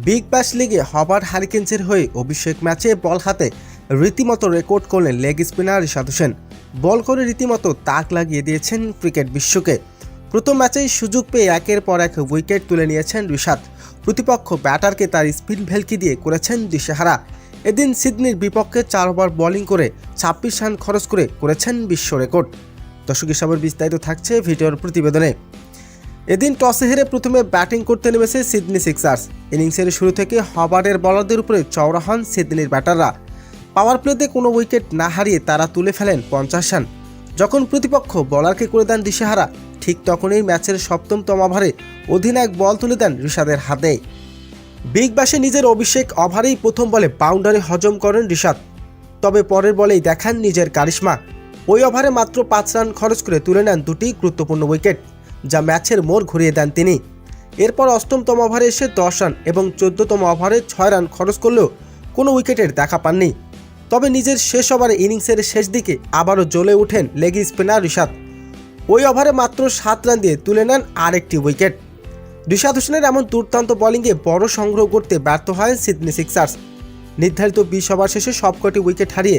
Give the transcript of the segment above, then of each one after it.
Big Bash লিগে Hobart হারিকেন্সের হয়ে অভিষেক ম্যাচে বল হাতে রীতিমতো রেকর্ড করলেন লেগ স্পিনার রিশাদ হোসেন। বল করে রীতিমতো তাক লাগিয়ে দিয়েছেন ক্রিকেট বিশ্বকে। প্রথম ম্যাচেই সুযোগ পেয়ে একের পর এক উইকেট তুলে নিয়েছেন রিশাদ। প্রতিপক্ষ ব্যাটারকে তার স্পিন ভেলকি দিয়ে করেছেন দিশেহারা। এদিন সিডনির বিপক্ষে 4 ওভার বোলিং করে 26 রান খরচ করে করেছেন বিশ্ব রেকর্ড। দর্শক হিসাবে বিস্তারিত থাকছে ভিডিওর প্রতিবেদনে। এদিন টসে হেরে প্রথমে ব্যাটিং করতে নেমেছে সিডনি সিক্সার্স। ইনিংসের শুরু থেকে হবার্টের বলারদের উপরে চওড়া হন সিডনির ব্যাটাররা। পাওয়ার প্লেতে কোনো উইকেট না হারিয়ে তারা তুলে ফেলেন 50 রান। যখন প্রতিপক্ষ বলারকে করে দেন দিশেহারা, ঠিক তখনই ম্যাচের 7তম ওভারে অধিনায়ক বল তুলে দেন রিশাদের হাতে। বিগ ব্যাশে নিজের অভিষেক ওভারেই প্রথম বলে বাউন্ডারি হজম করেন রিশাদ। তবে পরের বলেই দেখান নিজের কারিশমা। ওই ওভারে মাত্র 5 রান খরচ করে তুলে নেন দুটি গুরুত্বপূর্ণ উইকেট, যা ম্যাচের মোড় ঘুরিয়ে দেন তিনি। এরপর 8তম ওভারে এসে 10 রান এবং 14তম ওভারে 6 রান খরচ করলেও কোনো উইকেটের দেখা পাননি। তবে নিজের শেষ ওভারে ইনিংসের শেষ দিকে আবারও জ্বলে ওঠেন লেগ স্পিনার রিশাদ। ওই ওভারে মাত্র 7 রান দিয়ে তুলে নেন আরেকটি উইকেট। রিশাদ হোসেনের এমন দুর্দান্ত বোলিংয়ে বড় সংগ্রহ করতে ব্যর্থ হয় সিডনি সিক্সার্স। নির্ধারিত 20 ওভার শেষে সবকটি উইকেট হারিয়ে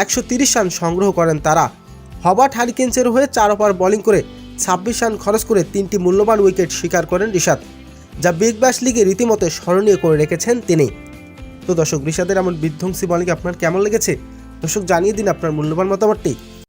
130 রান সংগ্রহ করেন তারা। হবার্ট হারিকেন্সের হয়ে 4 ওভার বোলিং করে 26 রান খরচ করে 3টি মূল্যবান উইকেট শিকার করেন রিশাদ, যা বিগ ব্যাশ লিগে রীতিমতো স্মরণীয় করে রেখেছেন তিনি। তো দর্শক, রিশাদের এমন বিধ্বংসী বোলিং আপনার কেমন লেগেছে? দর্শক, জানিয়ে দিন আপনার মূল্যবান মতামতটি।